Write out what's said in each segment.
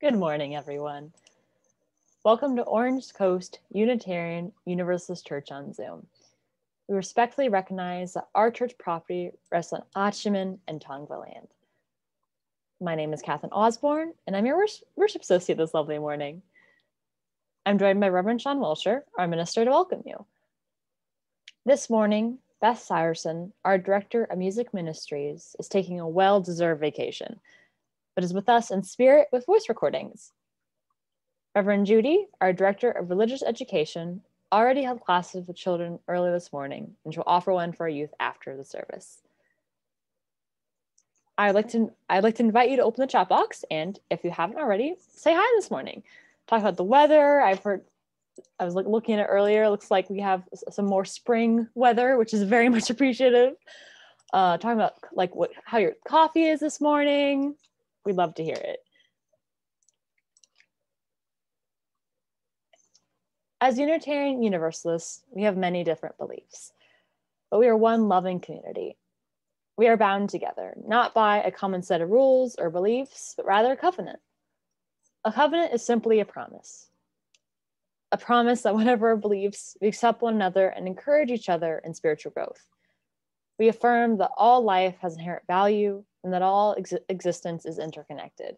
Good morning, everyone. Welcome to Orange Coast Unitarian Universalist Church on Zoom. We respectfully recognize that our church property rests on Achiman and Tongva land. My name is Catherine Osborne, and I'm your worship associate this lovely morning. I'm joined by Reverend Sian Wiltshire, our minister, to welcome you. This morning, Beth Syerson, our Director of Music Ministries, is taking a well-deserved vacation, but is with us in spirit with voice recordings. Reverend Judy, our Director of Religious Education, already held classes with children early this morning, and she'll offer one for our youth after the service. I'd like to invite you to open the chat box, and if you haven't already, say hi this morning. Talk about the weather. I was looking at it earlier. It looks like we have some more spring weather, which is very much appreciative. Talking about how your coffee is this morning. We'd love to hear it. As Unitarian Universalists, we have many different beliefs, but we are one loving community. We are bound together, not by a common set of rules or beliefs, but rather a covenant. A covenant is simply a promise. A promise that whatever our beliefs, we accept one another and encourage each other in spiritual growth. We affirm that all life has inherent value and that all existence is interconnected.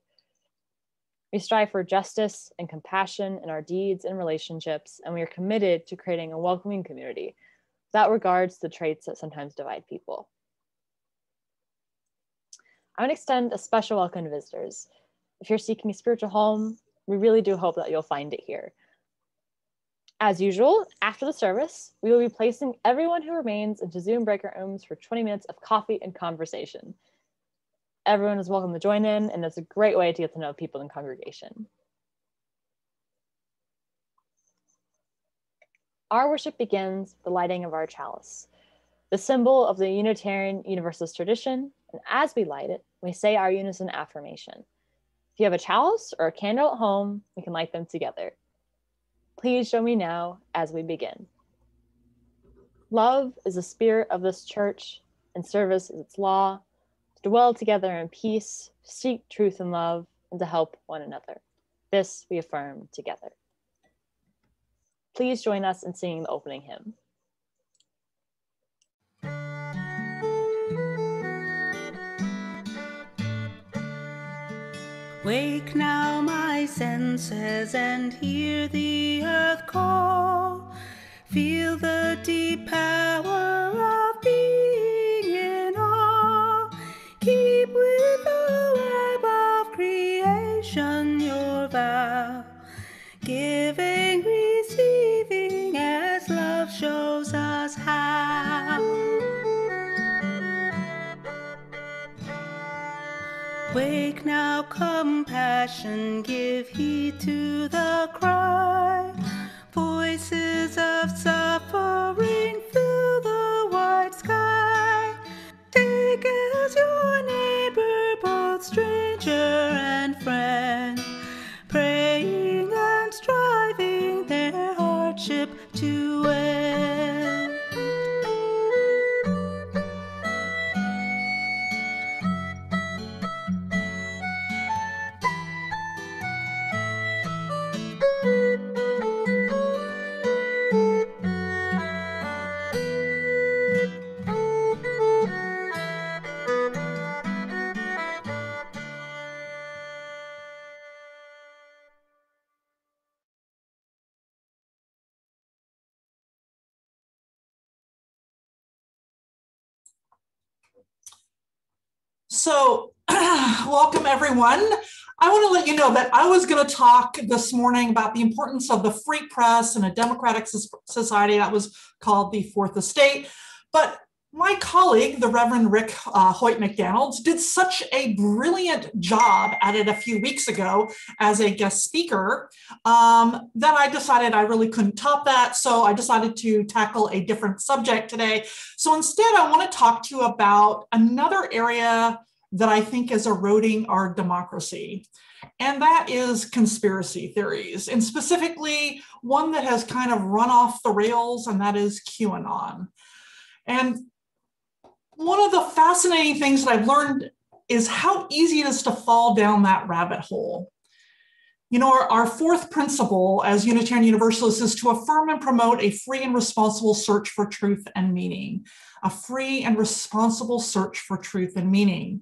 We strive for justice and compassion in our deeds and relationships, and we are committed to creating a welcoming community that regards the traits that sometimes divide people. I want to extend a special welcome to visitors. If you're seeking a spiritual home, we really do hope that you'll find it here. As usual, after the service, we will be placing everyone who remains into Zoom breakout rooms for 20 minutes of coffee and conversation. Everyone is welcome to join in, and it's a great way to get to know people in congregation. Our worship begins with the lighting of our chalice, the symbol of the Unitarian Universalist tradition, and as we light it, we say our unison affirmation. If you have a chalice or a candle at home, we can light them together. Please join me now as we begin. Love is the spirit of this church, and service is its law. To dwell together in peace, seek truth and love, and to help one another. This we affirm together. Please join us in singing the opening hymn. Wake now my senses and hear the earth call. Feel the deep power of being in awe. Keep with the web of creation your vow. Giving, receiving as love shows us how. Wake now, compassion, give heed to the cry. Voices of suffering fill the wide sky. Take as your neighbor both stranger and friend, praying and striving their hardship to end. So welcome everyone. I want to let you know that I was going to talk this morning about the importance of the free press in a democratic society that was called the Fourth Estate. But my colleague, the Reverend Rick Hoyt McDonald, did such a brilliant job at it a few weeks ago as a guest speaker that I decided I really couldn't top that. So I decided to tackle a different subject today. So instead, I want to talk to you about another area that I think is eroding our democracy. And that is conspiracy theories, and specifically one that has kind of run off the rails, and that is QAnon. And one of the fascinating things that I've learned is how easy it is to fall down that rabbit hole. You know, our fourth principle as Unitarian Universalists is to affirm and promote a free and responsible search for truth and meaning. A free and responsible search for truth and meaning.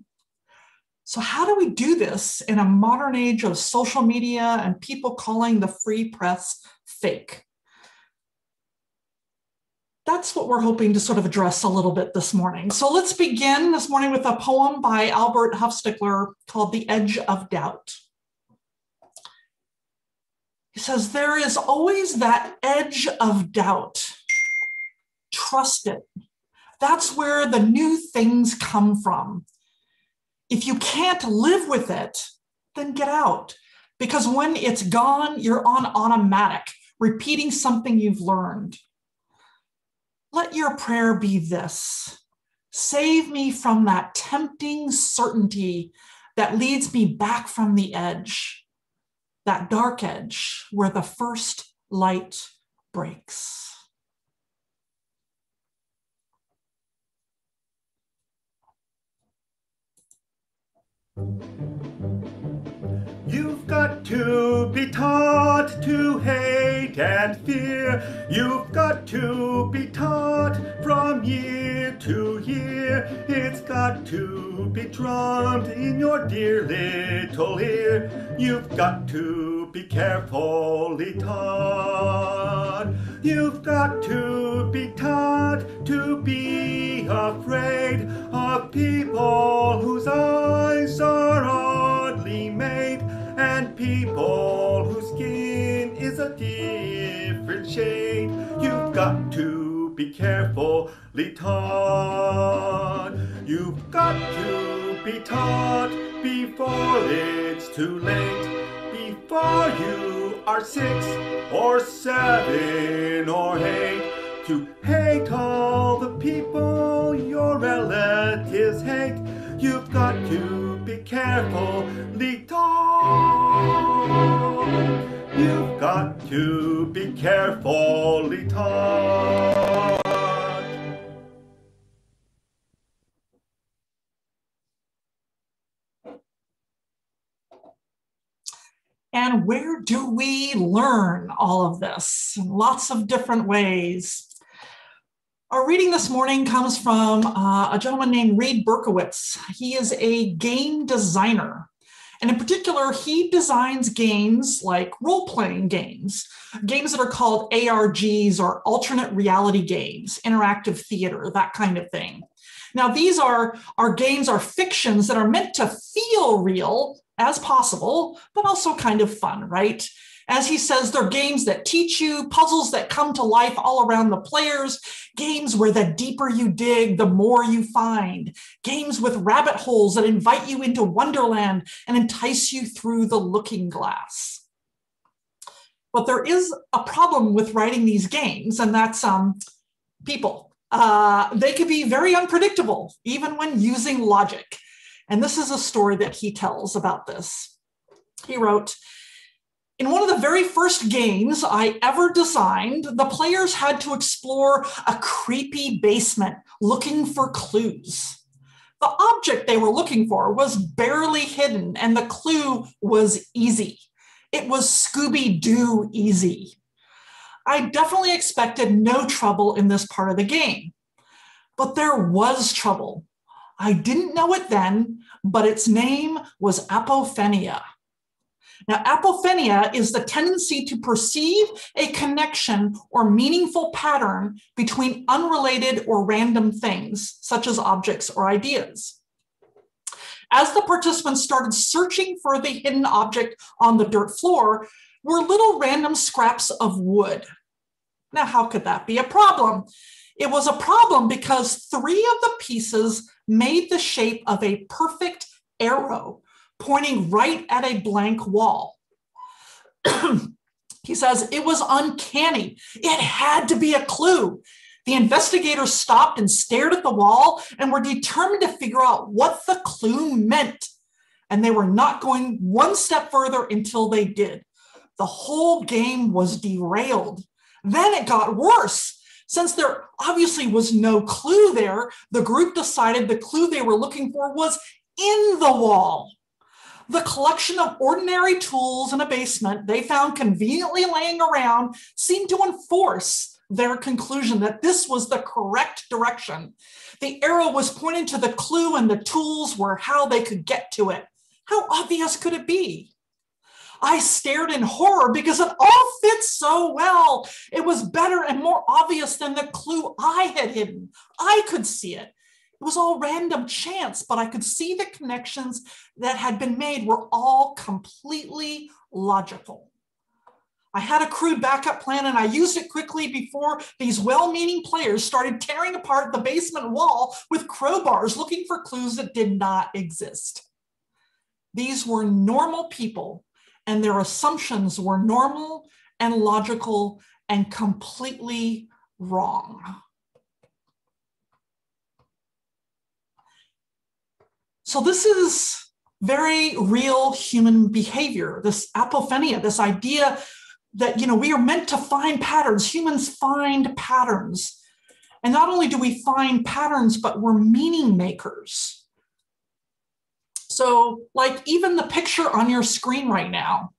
So how do we do this in a modern age of social media and people calling the free press fake? That's what we're hoping to sort of address a little bit this morning. So let's begin this morning with a poem by Albert Hofstadter called The Edge of Doubt. He says, there is always that edge of doubt. Trust it. That's where the new things come from. If you can't live with it, then get out. Because when it's gone, you're on automatic, repeating something you've learned. Let your prayer be this: save me from that tempting certainty that leads me back from the edge, that dark edge where the first light breaks. You've got to be taught to hate and fear. You've got to be taught from year to year. It's got to be drummed in your dear little ear. You've got to be carefully taught. You've got to be taught to be afraid of people whose eyes are oddly made, and people whose skin is a different shade. You've got to be carefully taught. You've got to be taught before it's too late, before you are 6 or 7 or 8, to hate all the people your relatives hate. You've got to be carefully taught. You've got to be carefully taught. And where do we learn all of this? In lots of different ways. Our reading this morning comes from a gentleman named Reed Berkowitz. He is a game designer. And in particular, he designs games like role-playing games, games that are called ARGs or alternate reality games, interactive theater, that kind of thing. Now, these are games, are fictions that are meant to feel real as possible, but also kind of fun, right? As he says, they're games that teach you, puzzles that come to life all around the players, games where the deeper you dig, the more you find, games with rabbit holes that invite you into Wonderland and entice you through the looking glass. But there is a problem with writing these games, and that's people. They can be very unpredictable, even when using logic. And this is a story that he tells about this. He wrote, "In one of the very first games I ever designed, the players had to explore a creepy basement looking for clues. The object they were looking for was barely hidden, and the clue was easy. It was Scooby-Doo easy. I definitely expected no trouble in this part of the game. But there was trouble. I didn't know it then, but its name was apophenia. Now, apophenia is the tendency to perceive a connection or meaningful pattern between unrelated or random things, such as objects or ideas. As the participants started searching for the hidden object on the dirt floor were little random scraps of wood. Now, how could that be a problem? It was a problem because 3 of the pieces made the shape of a perfect arrow pointing right at a blank wall. He says, it was uncanny. It had to be a clue. The investigators stopped and stared at the wall and were determined to figure out what the clue meant. And they were not going one step further until they did. The whole game was derailed. Then it got worse. Since there obviously was no clue there, the group decided the clue they were looking for was in the wall. The collection of ordinary tools in a basement they found conveniently laying around seemed to enforce their conclusion that this was the correct direction. The arrow was pointing to the clue and the tools were how they could get to it. How obvious could it be? I stared in horror because it all fits so well. It was better and more obvious than the clue I had hidden. I could see it. It was all random chance, but I could see the connections that had been made were all completely logical. I had a crude backup plan and I used it quickly before these well-meaning players started tearing apart the basement wall with crowbars looking for clues that did not exist. These were normal people and their assumptions were normal and logical and completely wrong. So this is very real human behavior, this apophenia, this idea that, we are meant to find patterns. Humans find patterns. And not only do we find patterns, but we're meaning makers. So like even the picture on your screen right now,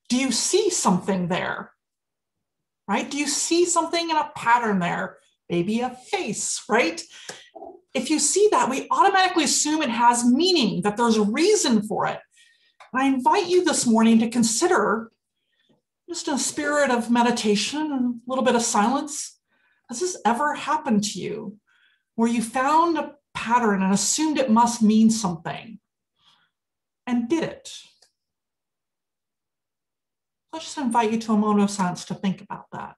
do you see something there? Right? Do you see something in a pattern there? Maybe a face, right? If you see that, we automatically assume it has meaning, that there's a reason for it. And I invite you this morning to consider, just in a spirit of meditation and a little bit of silence, has this ever happened to you where you found a pattern and assumed it must mean something and did it? Let's just invite you to a moment of silence to think about that.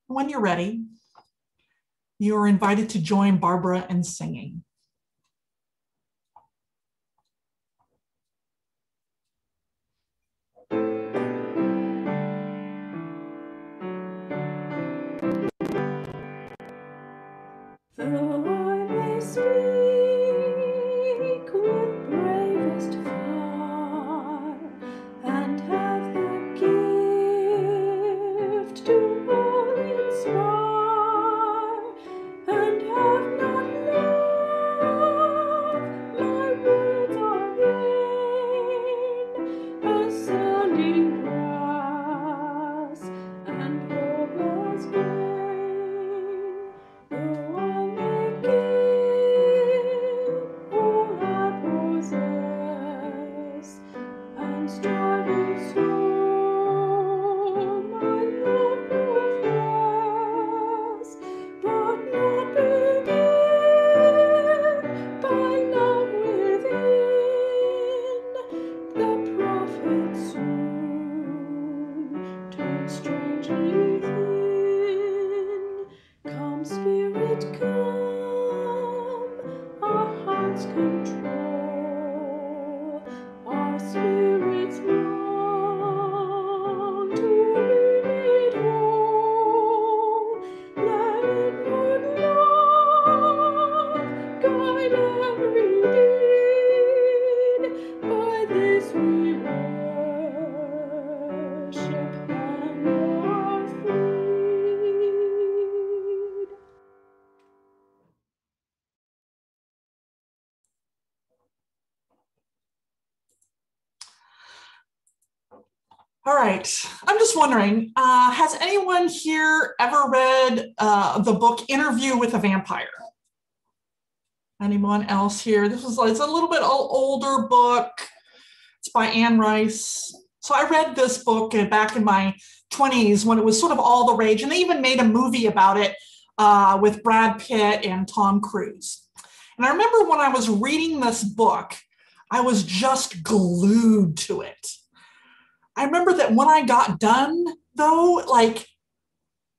When you're ready, you are invited to join Barbara in singing. Though I may speak with bravest fire and have the gift to all inspire, and have not love, my words are vain as sounding brass and hopeless gain. Though I may give all I possess, and striving so my love profess, but not begin by love within, the prophet soon turns strangely thin. Come, Spirit, come, our hearts control, our spirits long to be made whole. Let inward love guide every deed, by this we worship and are freed. All right, I'm just wondering, has anyone here ever read the book Interview with a Vampire? Anyone else here? It's a little bit older book. It's by Anne Rice. So I read this book back in my 20s when it was sort of all the rage, and they even made a movie about it with Brad Pitt and Tom Cruise. And I remember when I was reading this book, I was just glued to it. I remember that when I got done, though, like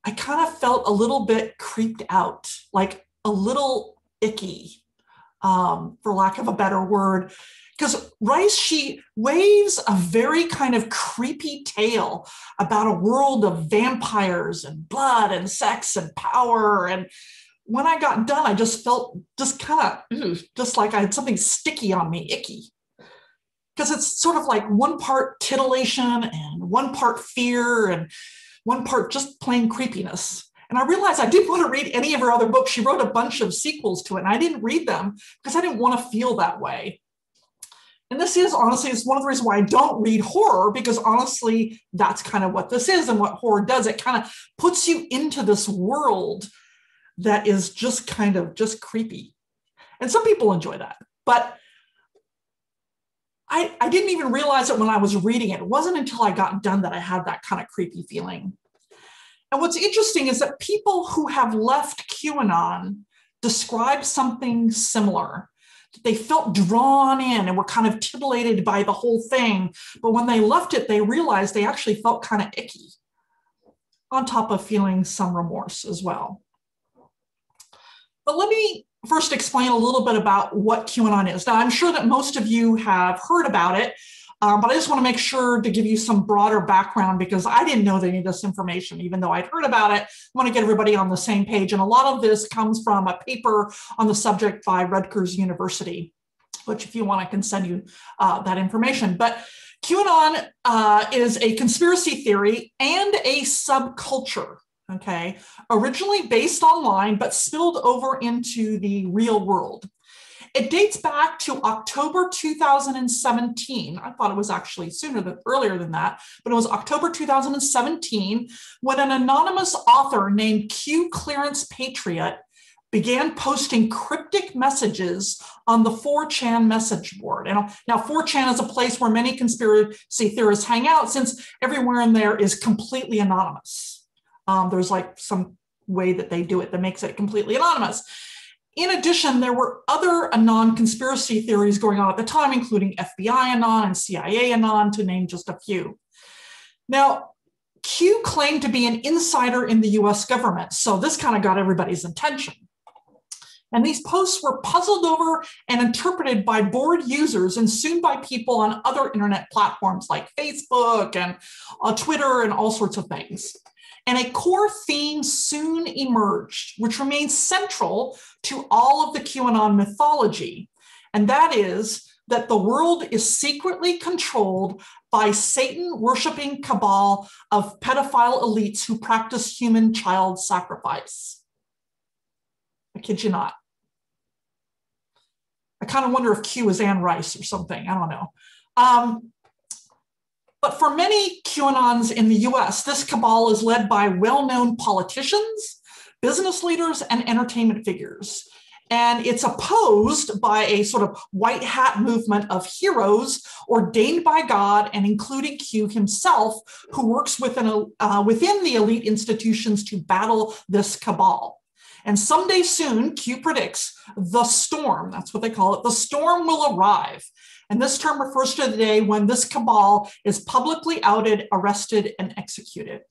I kind of felt a little bit creeped out, like a little icky, for lack of a better word. Because Rice, she waves a very kind of creepy tale about a world of vampires and blood and sex and power. And when I got done, I just felt just kind of, just like I had something sticky on me, icky. because it's sort of like one part titillation and one part fear and one part just plain creepiness. And I realized I didn't want to read any of her other books. She wrote a bunch of sequels to it, and I didn't read them because I didn't want to feel that way. And this is honestly, it's one of the reasons why I don't read horror, because honestly, that's kind of what this is and what horror does. It kind of puts you into this world that is just kind of just creepy. And some people enjoy that, but I didn't even realize it when I was reading it. It wasn't until I got done that I had that kind of creepy feeling. And what's interesting is that people who have left QAnon describe something similar. They felt drawn in and were kind of titillated by the whole thing. But when they left it, they realized they actually felt kind of icky, on top of feeling some remorse as well. But let me first explain a little bit about what QAnon is. Now, I'm sure that most of you have heard about it, but I just want to make sure to give you some broader background, because I didn't know any of this information, even though I'd heard about it. I want to get everybody on the same page. And a lot of this comes from a paper on the subject by Rutgers University, which if you want, I can send you that information. But QAnon is a conspiracy theory and a subculture. Okay, originally based online, but spilled over into the real world. It dates back to October 2017. I thought it was actually earlier than that, but it was October 2017 when an anonymous author named Q Clearance Patriot began posting cryptic messages on the 4chan message board. And now 4chan is a place where many conspiracy theorists hang out, since everywhere in there is completely anonymous. There's like some way that they do it that makes it completely anonymous. In addition, there were other Anon conspiracy theories going on at the time, including FBI Anon and CIA Anon, to name just a few. Now, Q claimed to be an insider in the US government, so this kind of got everybody's attention. And these posts were puzzled over and interpreted by bored users and soon by people on other internet platforms like Facebook and Twitter and all sorts of things. And a core theme soon emerged, which remains central to all of the QAnon mythology. And that is that the world is secretly controlled by Satan-worshiping cabal of pedophile elites who practice human child sacrifice. I kid you not. I kind of wonder if Q is Anne Rice or something. I don't know. But for many QAnons in the US, this cabal is led by well-known politicians, business leaders, and entertainment figures. And it's opposed by a sort of white hat movement of heroes ordained by God, and including Q himself, who works within the elite institutions to battle this cabal. And someday soon, Q predicts the storm, that's what they call it, the storm will arrive. And this term refers to the day when this cabal is publicly outed, arrested, and executed.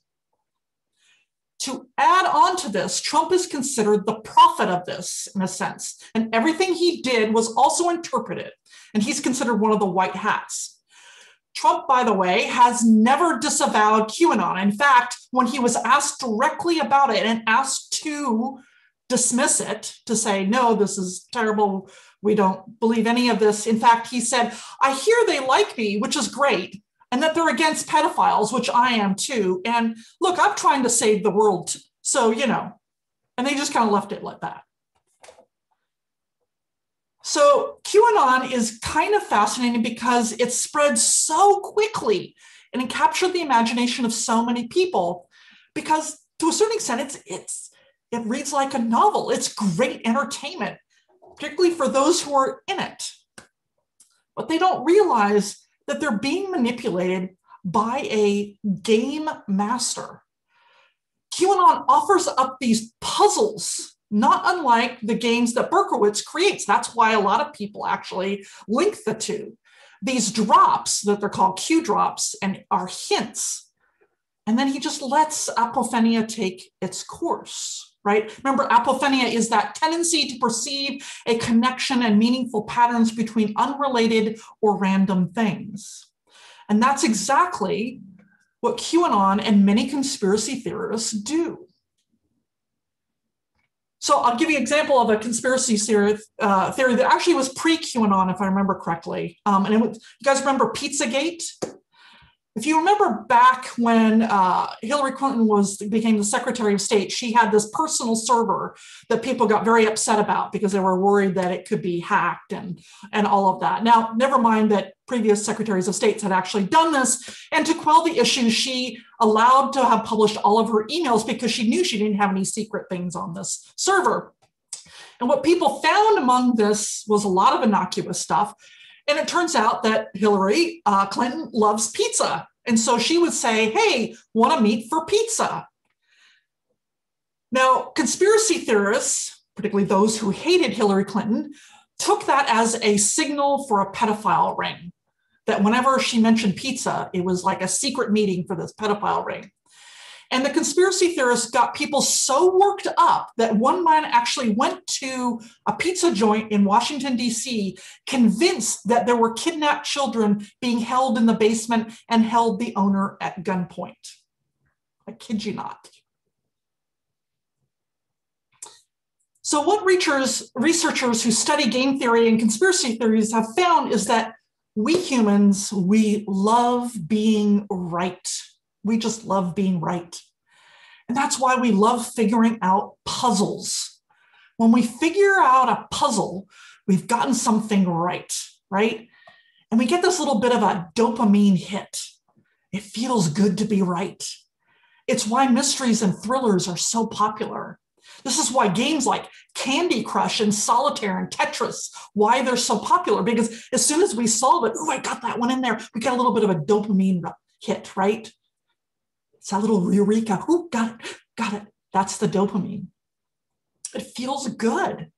To add on to this, Trump is considered the prophet of this, in a sense. And everything he did was also interpreted. And he's considered one of the white hats. Trump, by the way, has never disavowed QAnon. In fact, when he was asked directly about it and asked to dismiss it, to say, no, this is terrible, we don't believe any of this. In fact, he said, I hear they like me, which is great, and that they're against pedophiles, which I am too. And look, I'm trying to save the world. So, you know, and they just kind of left it like that. So QAnon is kind of fascinating because it spread so quickly and it captured the imagination of so many people, because to a certain extent, it reads like a novel. It's great entertainment, particularly for those who are in it. But they don't realize that they're being manipulated by a game master. QAnon offers up these puzzles, not unlike the games that Berkowitz creates. That's why a lot of people actually link the two. These drops that they're called Q drops and are hints. And then he just lets apophenia take its course, right? Remember, apophenia is that tendency to perceive a connection and meaningful patterns between unrelated or random things. And that's exactly what QAnon and many conspiracy theorists do. So I'll give you an example of a conspiracy theory that actually was pre-QAnon, if I remember correctly. You guys remember Pizzagate? If you remember back when Hillary Clinton became the Secretary of State, she had this personal server that people got very upset about because they were worried that it could be hacked and all of that. Now, never mind that previous secretaries of states had actually done this. And to quell the issue, she allowed to have published all of her emails because she knew she didn't have any secret things on this server. And what people found among this was a lot of innocuous stuff. And it turns out that Hillary Clinton loves pizza. And so she would say, hey, want to meet for pizza? Now, conspiracy theorists, particularly those who hated Hillary Clinton, took that as a signal for a pedophile ring, that whenever she mentioned pizza, it was like a secret meeting for this pedophile ring. And the conspiracy theorists got people so worked up that one man actually went to a pizza joint in Washington, D.C., convinced that there were kidnapped children being held in the basement and held the owner at gunpoint. I kid you not. So what researchers who study game theory and conspiracy theories have found is that we humans, we love being right. We just love being right. And that's why we love figuring out puzzles. When we figure out a puzzle, we've gotten something right? And we get this little bit of a dopamine hit. It feels good to be right. It's why mysteries and thrillers are so popular. This is why games like Candy Crush and Solitaire and Tetris, why they're so popular, because as soon as we solve it, oh, I got that one in there, we get a little bit of a dopamine hit, right? It's that little eureka. Ooh, got it. That's the dopamine. It feels good.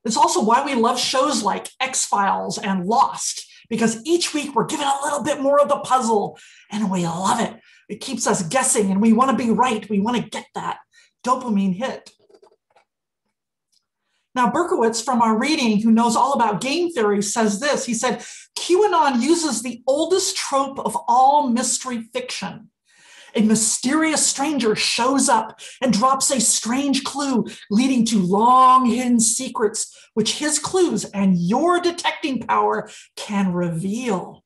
It's also why we love shows like X-Files and Lost, because each week we're given a little bit more of the puzzle and we love it. It keeps us guessing and we want to be right. We want to get that dopamine hit. Now, Berkowitz, from our reading, who knows all about game theory, says this. He said, QAnon uses the oldest trope of all mystery fiction. A mysterious stranger shows up and drops a strange clue, leading to long hidden secrets, which his clues and your detecting power can reveal.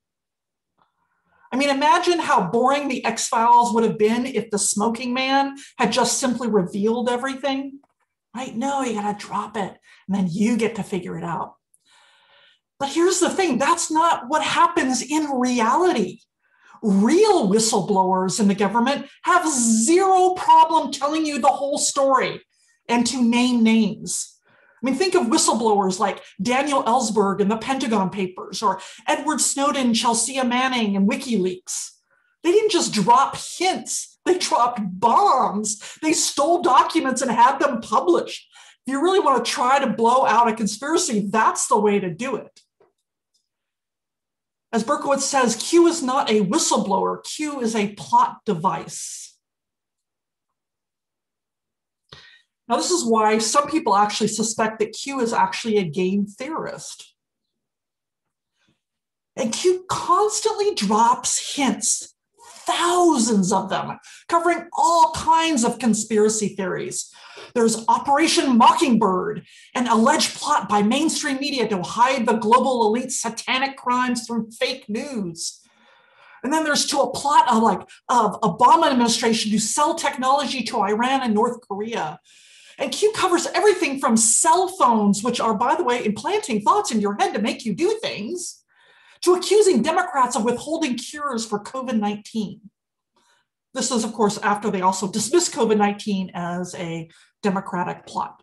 I mean, imagine how boring the X-Files would have been if the smoking man had just simply revealed everything, right? No, you got to drop it, and then you get to figure it out. But here's the thing, that's not what happens in reality. Real whistleblowers in the government have zero problem telling you the whole story and to name names. I mean, think of whistleblowers like Daniel Ellsberg in the Pentagon Papers or Edward Snowden, Chelsea Manning, and WikiLeaks. They didn't just drop hints, they dropped bombs. They stole documents and had them published. If you really want to try to blow out a conspiracy, that's the way to do it. As Berkowitz says, Q is not a whistleblower. Q is a plot device. Now, this is why some people actually suspect that Q is actually a game theorist. And Q constantly drops hints, thousands of them, covering all kinds of conspiracy theories. There's Operation Mockingbird, an alleged plot by mainstream media to hide the global elite's satanic crimes through fake news. And then there's a plot of Obama administration to sell technology to Iran and North Korea. And Q covers everything from cell phones, which are, by the way, implanting thoughts in your head to make you do things, to accusing Democrats of withholding cures for COVID-19. This is, of course, after they also dismissed COVID-19 as a Democratic plot.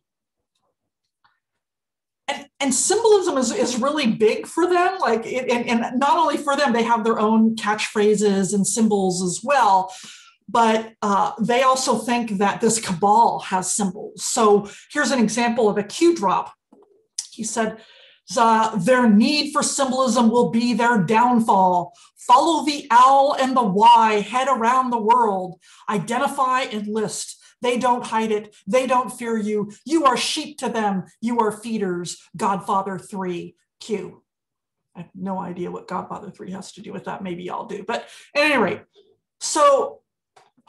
And symbolism is really big for them. And not only for them, they have their own catchphrases and symbols as well. But they also think that this cabal has symbols. So here's an example of a Q drop. He said, their need for symbolism will be their downfall. Follow the owl and the Y, head around the world. Identify and list. They don't hide it. They don't fear you. You are sheep to them. You are feeders. Godfather 3, Q. I have no idea what Godfather 3 has to do with that. Maybe y'all do. But at any rate, so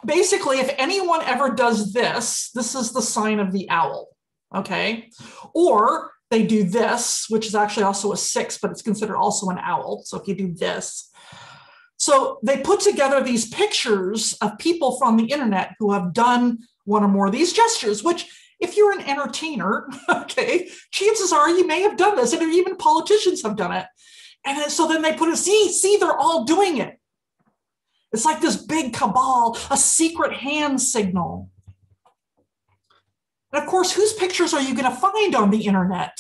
basically, if anyone ever does this, this is the sign of the owl. okay? Or they do this, which is actually also a 6, but it's considered also an owl. So if you do this. So they put together these pictures of people from the internet who have done one or more of these gestures, which if you're an entertainer, okay, chances are you may have done this, and even politicians have done it. And so then they put it, see, they're all doing it. It's like this big cabal, a secret hand signal. And of course, whose pictures are you going to find on the internet?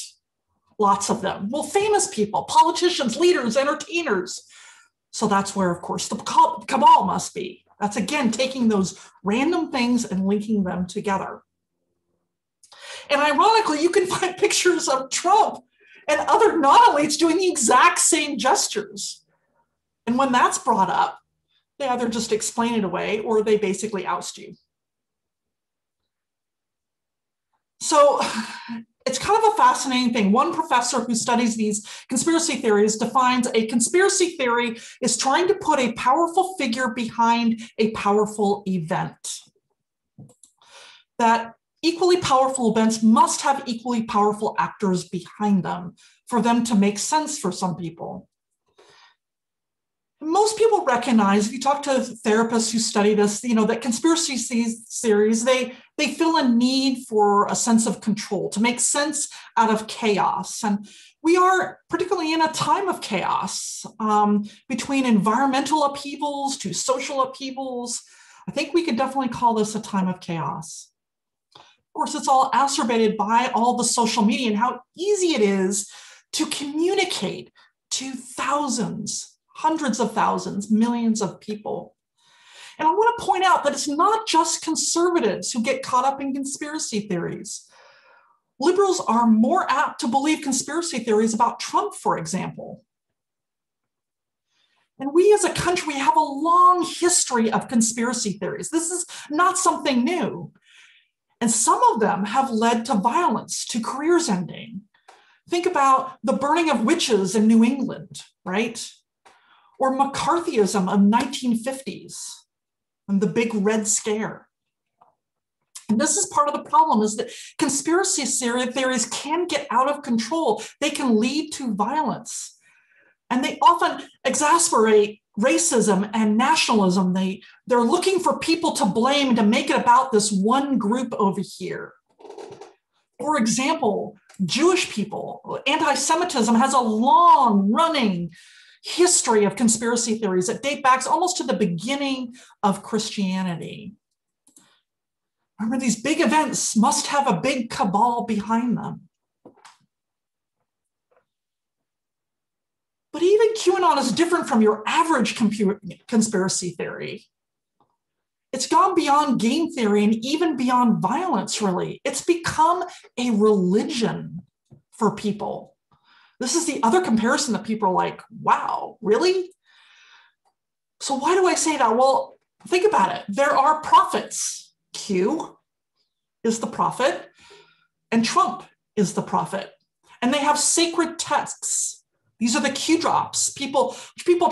Lots of them. Well, famous people, politicians, leaders, entertainers. So that's where, of course, the cabal must be. That's, again, taking those random things and linking them together. And ironically, you can find pictures of Trump and other non-elites doing the exact same gestures. And when that's brought up, they either just explain it away or they basically oust you. So it's kind of a fascinating thing. One professor who studies these conspiracy theories defines a conspiracy theory is trying to put a powerful figure behind a powerful event. That equally powerful events must have equally powerful actors behind them for them to make sense for some people. Most people recognize, if you talk to therapists who study this, that conspiracy theories, they feel a need for a sense of control, to make sense out of chaos. And we are particularly in a time of chaos, between environmental upheavals to social upheavals. I think we could definitely call this a time of chaos. Of course, it's all exacerbated by all the social media and how easy it is to communicate to thousands, hundreds of thousands, millions of people. And I want to point out that it's not just conservatives who get caught up in conspiracy theories. Liberals are more apt to believe conspiracy theories about Trump, for example. And we as a country have a long history of conspiracy theories. This is not something new. And some of them have led to violence, to careers ending. Think about the burning of witches in New England, right? Or McCarthyism of 1950s and the big Red Scare. And this is part of the problem, is that conspiracy theories can get out of control. They can lead to violence. And they often exacerbate racism and nationalism. They're looking for people to blame to make it about this one group over here. For example, Jewish people, anti-Semitism has a long-running history of conspiracy theories that date back almost to the beginning of Christianity. Remember, these big events must have a big cabal behind them. But even QAnon is different from your average conspiracy theory. It's gone beyond game theory and even beyond violence, really. It's become a religion for people. This is the other comparison that people are like, wow, really? So why do I say that? Well, think about it. There are prophets. Q is the prophet, and Trump is the prophet. And they have sacred texts. These are the Q drops. People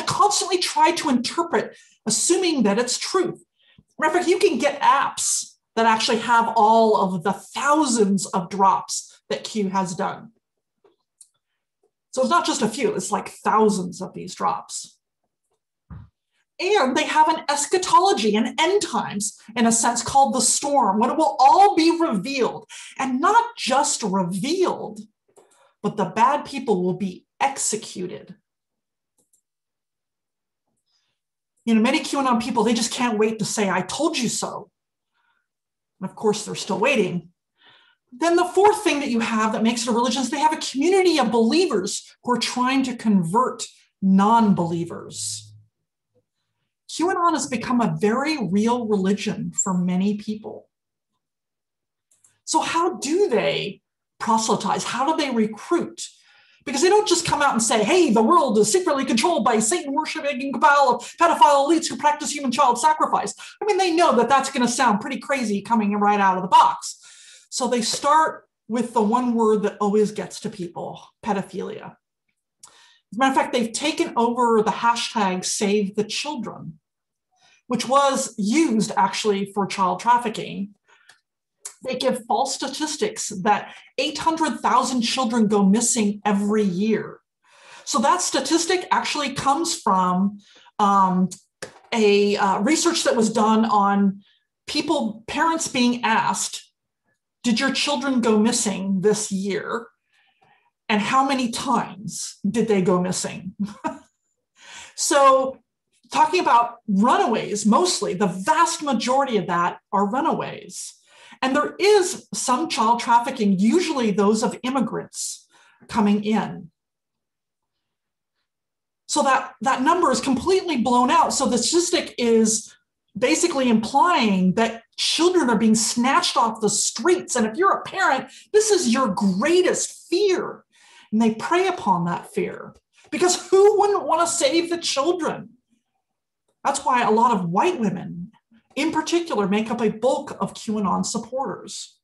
constantly try to interpret, assuming that it's truth. Matter of fact, you can get apps that actually have all of the thousands of drops that Q has done. So it's not just a few, it's like thousands of these drops. And they have an eschatology, an end times, in a sense, called the storm, when it will all be revealed. And not just revealed, but the bad people will be executed. Many QAnon people, they just can't wait to say, I told you so. And of course, they're still waiting. Then the fourth thing that you have that makes it a religion is they have a community of believers who are trying to convert non-believers. QAnon has become a very real religion for many people. So how do they proselytize? How do they recruit? Because they don't just come out and say, hey, the world is secretly controlled by Satan-worshiping cabal of pedophile elites who practice human child sacrifice. I mean, they know that that's going to sound pretty crazy coming right out of the box. So they start with the one word that always gets to people, pedophilia. As a matter of fact, they've taken over the hashtag Save the Children, which was used actually for child trafficking. They give false statistics that 800,000 children go missing every year. So that statistic actually comes from research that was done on parents being asked, did your children go missing this year? And how many times did they go missing? So talking about runaways, mostly, the vast majority of that are runaways. And there is some child trafficking, usually those of immigrants coming in. So that number is completely blown out. So the statistic is basically implying that children are being snatched off the streets. And if you're a parent, this is your greatest fear. And they prey upon that fear because who wouldn't want to save the children? That's why a lot of white women in particular make up a bulk of QAnon supporters.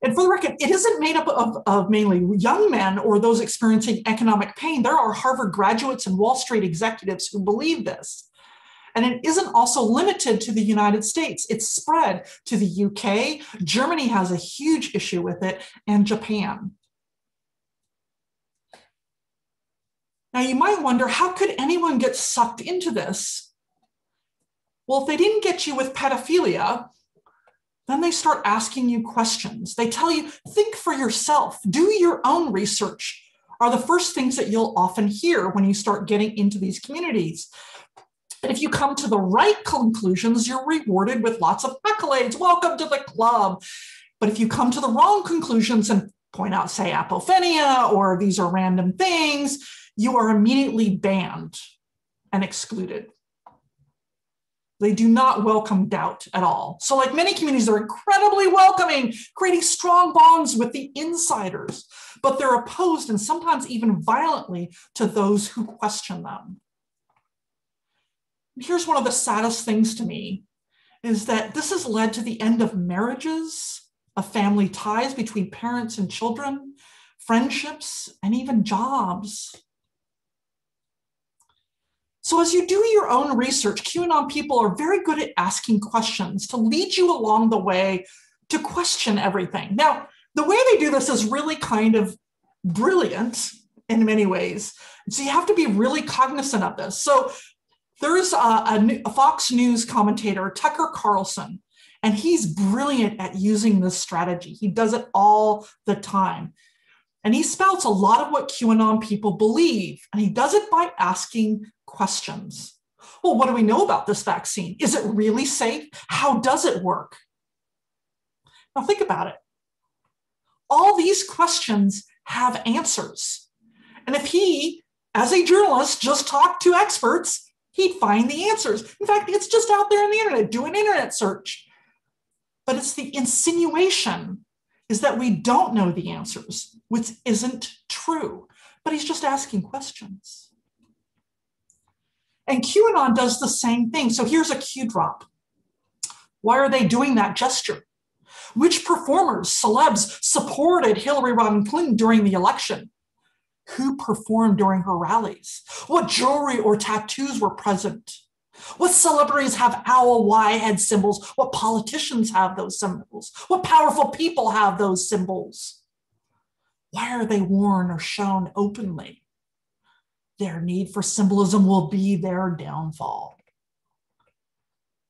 And for the record, it isn't made up of mainly young men or those experiencing economic pain. There are Harvard graduates and Wall Street executives who believe this. And it isn't also limited to the United States. It's spread to the UK. Germany has a huge issue with it, and Japan. Now you might wonder, how could anyone get sucked into this? Well, if they didn't get you with pedophilia, then they start asking you questions. They tell you, think for yourself, do your own research, are the first things that you'll often hear when you start getting into these communities. And if you come to the right conclusions, you're rewarded with lots of accolades. Welcome to the club. But if you come to the wrong conclusions and point out, say, apophenia, or these are random things, you are immediately banned and excluded. They do not welcome doubt at all. So like many communities, they're incredibly welcoming, creating strong bonds with the insiders, but they're opposed and sometimes even violently to those who question them. Here's one of the saddest things to me is that this has led to the end of marriages, of family ties between parents and children, friendships, and even jobs. So as you do your own research, QAnon people are very good at asking questions to lead you along the way to question everything. Now, the way they do this is really kind of brilliant in many ways. So you have to be really cognizant of this. So there's a Fox News commentator, Tucker Carlson, and he's brilliant at using this strategy. He does it all the time. And he spouts a lot of what QAnon people believe, and he does it by asking questions. Well, what do we know about this vaccine? Is it really safe? How does it work? Now think about it. All these questions have answers. And if he, as a journalist, just talked to experts, he'd find the answers. In fact, it's just out there on the internet. Do an internet search. But it's the insinuation is that we don't know the answers, which isn't true. But he's just asking questions. And QAnon does the same thing. So here's a Q drop. Why are they doing that gesture? Which performers, celebs, supported Hillary Rodham Clinton during the election? Who performed during her rallies? What jewelry or tattoos were present? What celebrities have owl Y head symbols? What politicians have those symbols? What powerful people have those symbols? Why are they worn or shown openly? Their need for symbolism will be their downfall.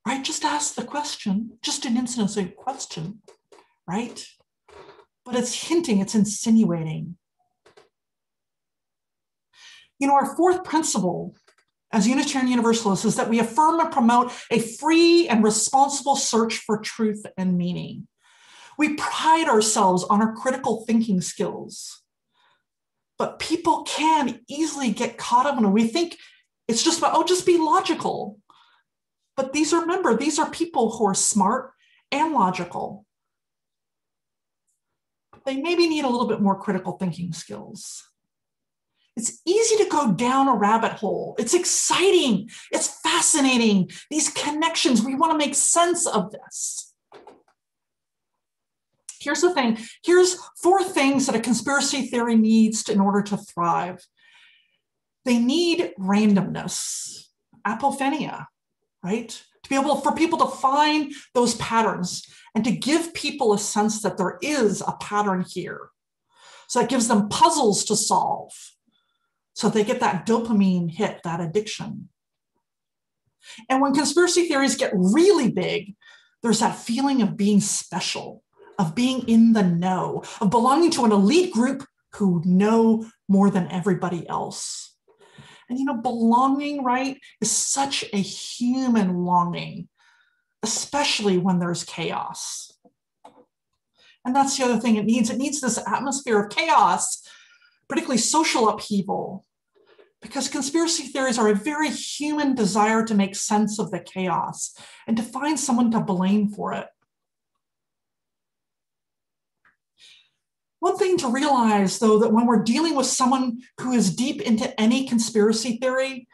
Right? Just ask the question, just an innocent question, right? But it's hinting, it's insinuating. You know, our fourth principle as Unitarian Universalists is that we affirm and promote a free and responsible search for truth and meaning. We pride ourselves on our critical thinking skills. But people can easily get caught up in it. We think it's just about, oh, just be logical. But remember, these are people who are smart and logical. They maybe need a little bit more critical thinking skills. It's easy to go down a rabbit hole. It's exciting. It's fascinating. These connections, we want to make sense of this. Here's the thing. Here's 4 things that a conspiracy theory needs in order to thrive. They need randomness, apophenia, right? to be able for people to find those patterns and to give people a sense that there is a pattern here. So that gives them puzzles to solve. So they get that dopamine hit, that addiction. And when conspiracy theories get really big, there's that feeling of being special, of being in the know, of belonging to an elite group who know more than everybody else. And belonging, right, is such a human longing, especially when there's chaos. And that's the other thing it needs. It needs this atmosphere of chaos, particularly social upheaval, because conspiracy theories are a very human desire to make sense of the chaos and to find someone to blame for it. One thing to realize, though, that when we're dealing with someone who is deep into any conspiracy theory,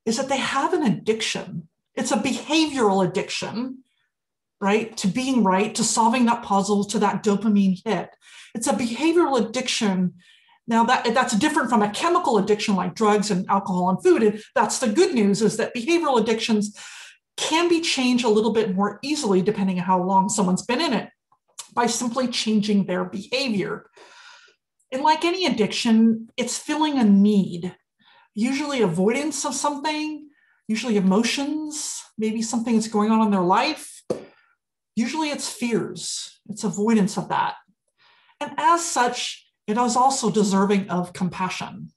is that they have an addiction. It's a behavioral addiction, right? To being right, to solving that puzzle, to that dopamine hit. It's a behavioral addiction. Now that's different from a chemical addiction like drugs and alcohol and food. And that's the good news, is that behavioral addictions can be changed a little bit more easily depending on how long someone's been in it, by simply changing their behavior. And like any addiction, it's filling a need, usually avoidance of something, usually emotions, maybe something that's going on in their life. Usually it's fears, it's avoidance of that. And as such, it is also deserving of compassion.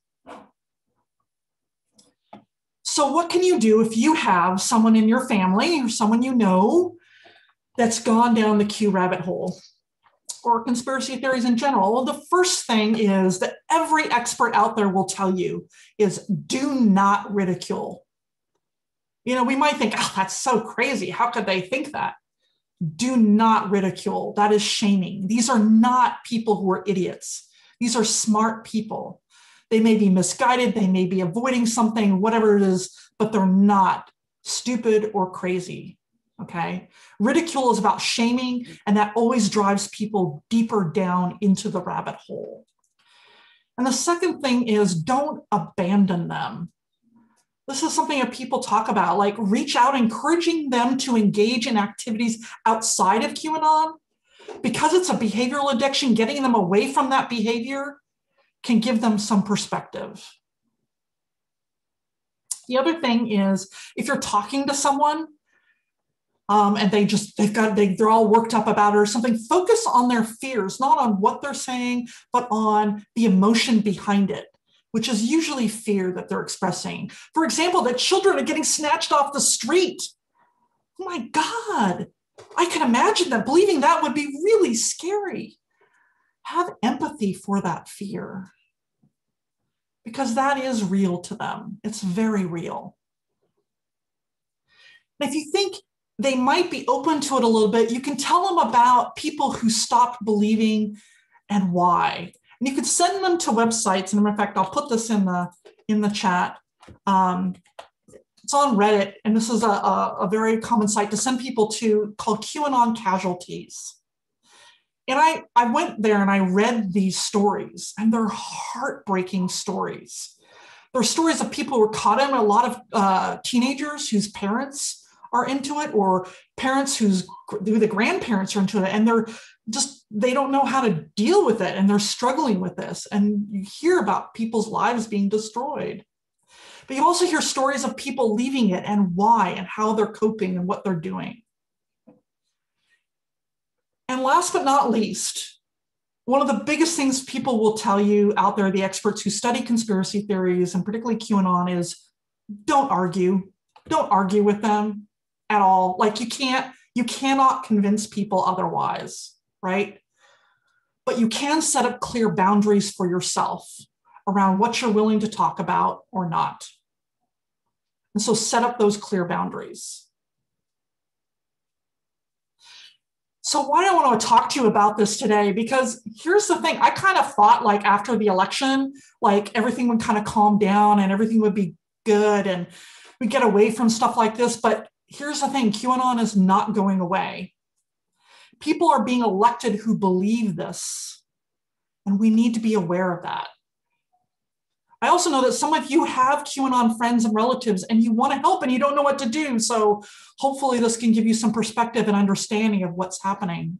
So what can you do if you have someone in your family or someone you know that's gone down the Q rabbit hole, or conspiracy theories in general? Well, the first thing is that every expert out there will tell you is do not ridicule. We might think, oh, that's so crazy. How could they think that? Do not ridicule. That is shaming. These are not people who are idiots. These are smart people. They may be misguided. They may be avoiding something, whatever it is, but they're not stupid or crazy. Okay. Ridicule is about shaming, and that always drives people deeper down into the rabbit hole. And the second thing is don't abandon them. This is something that people talk about, like reach out, encouraging them to engage in activities outside of QAnon. Because it's a behavioral addiction, getting them away from that behavior can give them some perspective. The other thing is, if you're talking to someone and they're all worked up about it or something, focus on their fears, not on what they're saying, but on the emotion behind it, which is usually fear that they're expressing. For example, that children are getting snatched off the street. Oh my God, I can imagine that. Believing that would be really scary. Have empathy for that fear, because that is real to them. It's very real. And if you think they might be open to it a little bit, you can tell them about people who stopped believing and why. And you could send them to websites. And in fact, I'll put this in the chat. It's on Reddit, and this is a very common site to send people to, called QAnon Casualties. And I went there and I read these stories, and they're heartbreaking stories. There are stories of people who were caught in, a lot of teenagers whose parents are into it, or parents who the grandparents are into it, and they don't know how to deal with it, and they're struggling with this. And you hear about people's lives being destroyed. But you also hear stories of people leaving it and why and how they're coping and what they're doing. And last but not least, one of the biggest things people will tell you out there, the experts who study conspiracy theories and particularly QAnon, is don't argue. Don't argue with them at all. Like you cannot convince people otherwise, right? But you can set up clear boundaries for yourself around what you're willing to talk about or not. And so set up those clear boundaries. So why do I want to talk to you about this today? Because here's the thing, I kind of thought like after the election, like everything would kind of calm down and everything would be good and we get away from stuff like this. But here's the thing, QAnon is not going away. People are being elected who believe this, and we need to be aware of that. I also know that some of you have QAnon friends and relatives and you want to help and you don't know what to do. So hopefully this can give you some perspective and understanding of what's happening.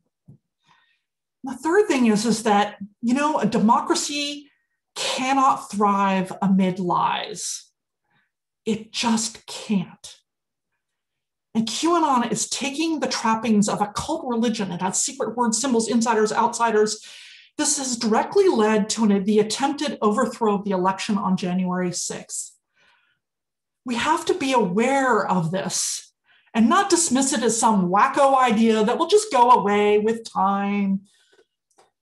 The third thing is that, a democracy cannot thrive amid lies. It just can't. And QAnon is taking the trappings of a cult religion. It has secret word symbols, insiders, outsiders. This has directly led to the attempted overthrow of the election on January 6th. We have to be aware of this and not dismiss it as some wacko idea that will just go away with time.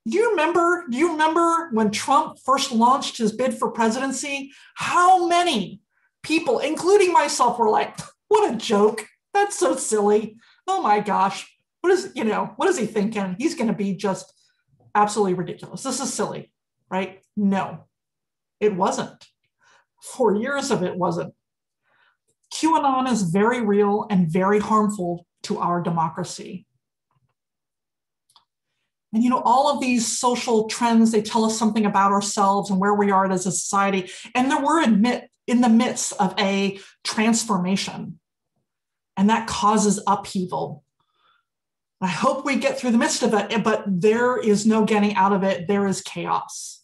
Do you remember when Trump first launched his bid for presidency? How many people, including myself, were like, what a joke. That's so silly. Oh my gosh. What is he thinking? He's going to be just absolutely ridiculous. This is silly, right? No, it wasn't. 4 years of it wasn't. QAnon is very real and very harmful to our democracy. And all of these social trends, they tell us something about ourselves and where we are as a society. And we're in the midst of a transformation. And that causes upheaval. I hope we get through the midst of it, but there is no getting out of it. There is chaos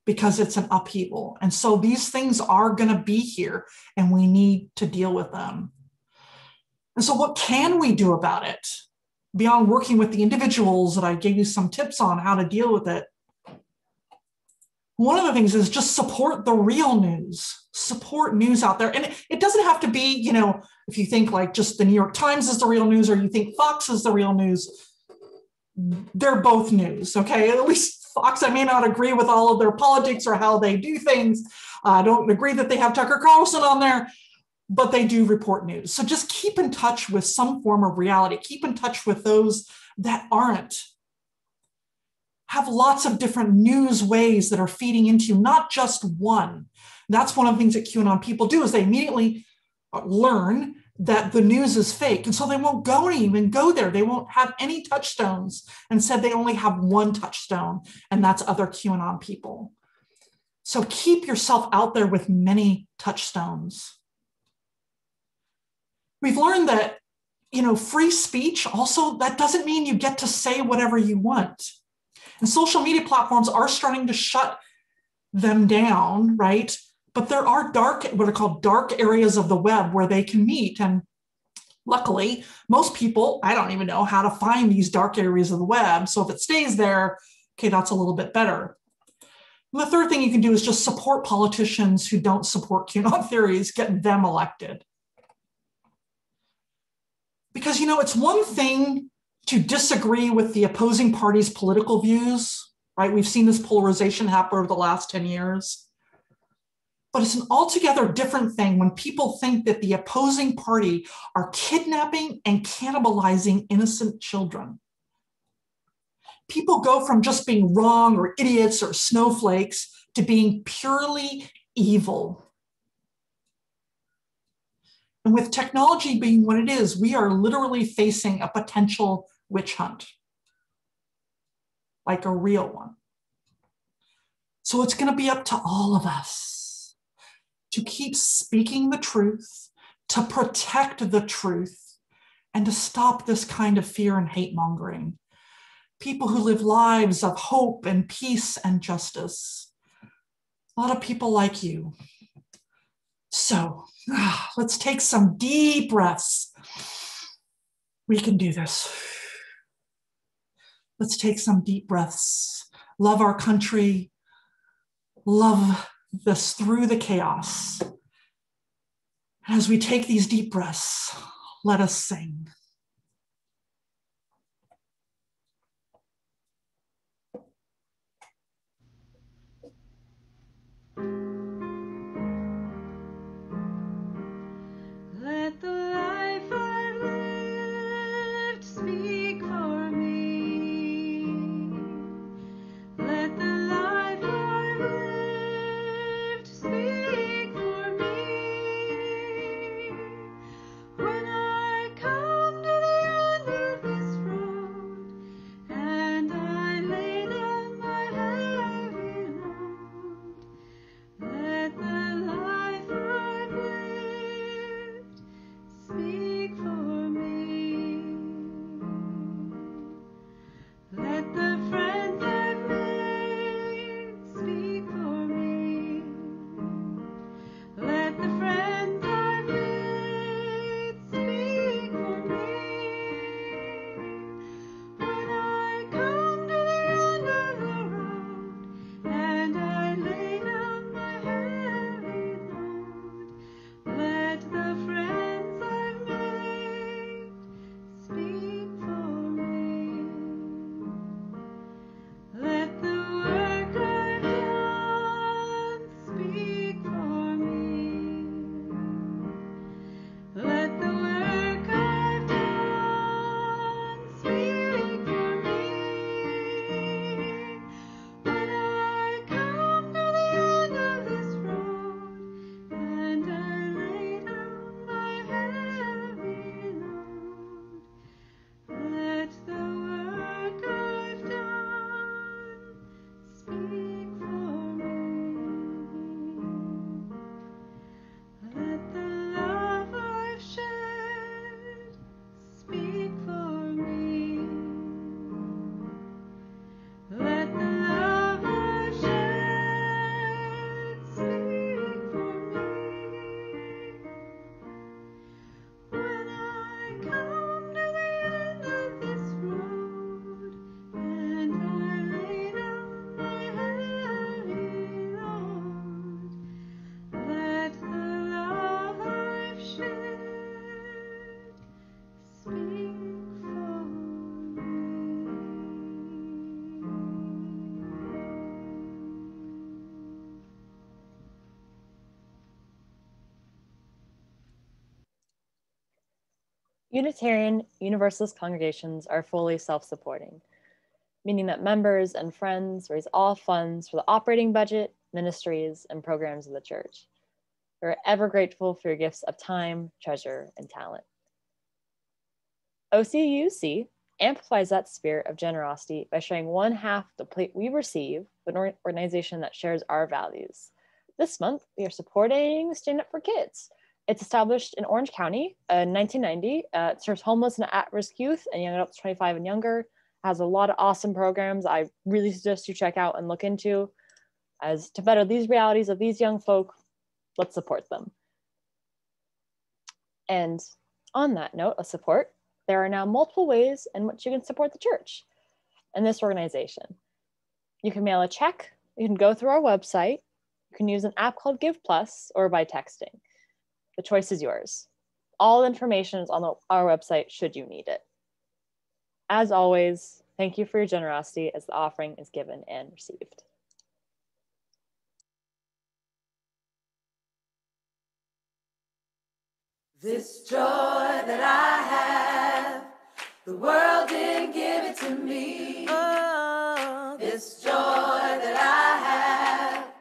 because it's an upheaval. And so these things are going to be here and we need to deal with them. And so what can we do about it? Beyond working with the individuals that I gave you some tips on how to deal with it. One of the things is just support the real news, support news out there. And it doesn't have to be, if you think like just the New York Times is the real news or you think Fox is the real news, they're both news, okay? At least Fox, I may not agree with all of their politics or how they do things. I don't agree that they have Tucker Carlson on there, but they do report news. So just keep in touch with some form of reality. Keep in touch with those that aren't. Have lots of different news ways that are feeding into you, not just one. That's one of the things that QAnon people do is they immediately learn that the news is fake. And so they won't even go there. They won't have any touchstones and said they only have one touchstone, and that's other QAnon people. So keep yourself out there with many touchstones. We've learned that, free speech also, that doesn't mean you get to say whatever you want. And social media platforms are starting to shut them down, right? But there are what are called dark areas of the web where they can meet. And luckily, most people, I don't even know how to find these dark areas of the web. So if it stays there, okay, that's a little bit better. And the third thing you can do is just support politicians who don't support QAnon theories, get them elected. Because, it's one thing to disagree with the opposing party's political views, right? We've seen this polarization happen over the last 10 years. But it's an altogether different thing when people think that the opposing party are kidnapping and cannibalizing innocent children. People go from just being wrong or idiots or snowflakes to being purely evil. And with technology being what it is, we are literally facing a potential witch hunt, like a real one. So it's going to be up to all of us to keep speaking the truth, to protect the truth, and to stop this kind of fear and hate mongering. People who live lives of hope and peace and justice. A lot of people like you. So let's take some deep breaths. We can do this. Let's take some deep breaths. Love our country. Love this through the chaos. As we take these deep breaths, let us sing. Let the life I've lived speak for me. Let the life I've lived speak for me. When I come Unitarian Universalist congregations are fully self-supporting, meaning that members and friends raise all funds for the operating budget, ministries, and programs of the church. We're ever grateful for your gifts of time, treasure, and talent. OCUC amplifies that spirit of generosity by sharing one half the plate we receive with an organization that shares our values. This month, we are supporting Stand Up for Kids. It's established in Orange County in 1990. It serves homeless and at-risk youth and young adults 25 and younger. It has a lot of awesome programs I really suggest you check out and look into. As to better these realities of these young folk, let's support them. And on that note of support, there are now multiple ways in which you can support the church and this organization. You can mail a check, you can go through our website, you can use an app called Give Plus, or by texting. The choice is yours. All information is on our website should you need it. As always, thank you for your generosity as the offering is given and received. This joy that I have, the world didn't give it to me. Oh, this joy that I have,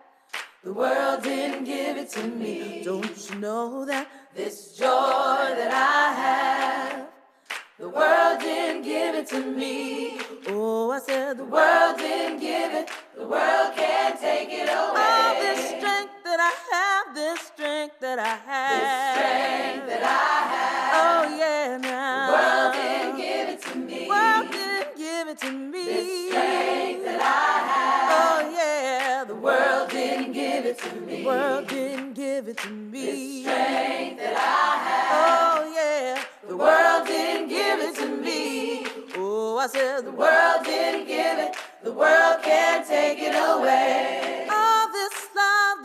the world didn't give it to me. Don't you know that this joy that I have, the world didn't give it to me. Oh, I said the world didn't give it, the world can't take it away. Oh, this strength that I have, this strength that I have, this strength that I have. Oh, yeah, now. The world didn't give it to me. The world didn't give it to me. This strength that I have. Oh, yeah, the world didn't give it to me. The world didn't give it to me. This strength that I have. Oh, yeah, the world didn't give it to me. Oh, I said the world didn't give it, the world can't take it away. Oh, this love